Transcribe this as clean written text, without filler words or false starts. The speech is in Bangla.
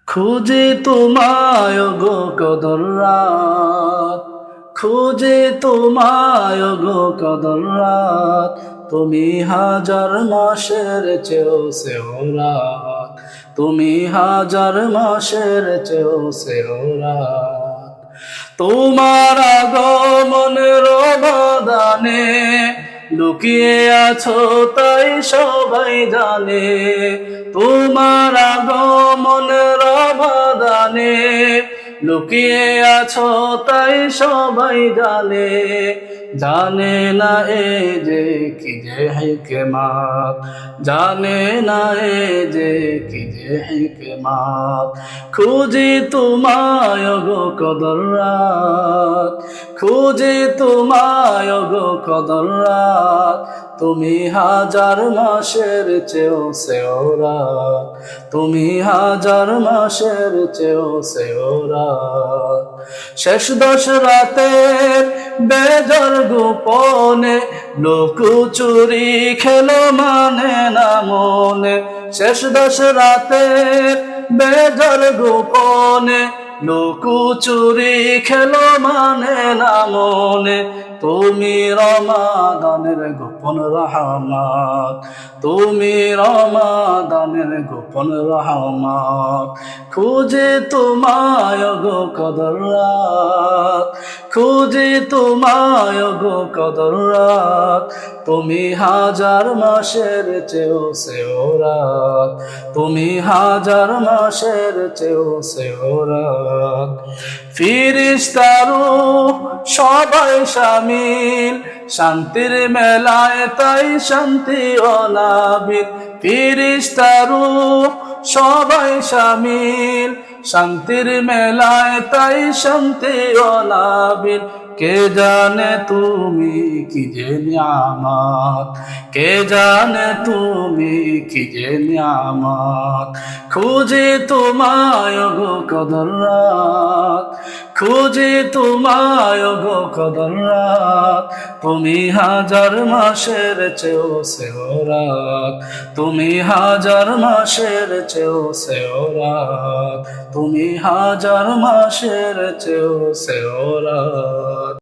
খুঁজি তোমায় গো কদর রাত, খুঁজি তোমায় গো কদর রাত, তুমি হাজার মাসের চেয়েও রাত, তুমি হাজার মাসের চেয়েও রাত। তোমার আগমনের অবদানে লুকিয়ে আছো তাই সবাই জানে, তোমার আগমনের অবদানে লুকিয়ে আছো তাই সবাই জানে। জানে না এ যে কি যে হিকমাত, জানে না এ যে কি যে হিকমাত। খুঁজি তোমায় গো কদর রাত, খুঁজি তোমায় গো কদর রাত, তুমি হাজার মাসের চেয়েও রাত, তুমি হাজার মাসের চেয়েও রাত। শেষ দশ রাতের বেজর গোপনে লুকোচুরি খেলো মানে না মনে, শেষ দশ রাতের বেজর গোপনে লুকোচুরি খেলো মানে না মনে। তুমি রমাদানের গোপন রহমত, তুমি রমাদানের গোপন রহমত। খুঁজি তোমায় গো কদর রাত, খুঁজি তোমায় গো কদর রাত, তুমি হাজার মাসের চেয়েও রাত, তুমি হাজার মাসের চেয়েও রাত। ফিরিস্তারু সবাই শামিল শান্তির মেলায় তাই শান্তি অনাবিল, ফিরিস্তারু সবাই শামিল শান্তির মেলায় তাই শান্তি অনাবিল। কে জানে তুমি কি যে নিয়ামত, কে জানে তুমি কি যে নিয়ামত। খুঁজি তোমায় গো কদর রাত, খুঁজি তোমায় গো কদর রাত, তুমি হাজার মাসের চেয়েও রাত, তুমি হাজার মাসের চেয়েও রাত, তুমি হাজার মাসের চেয়েও রাত।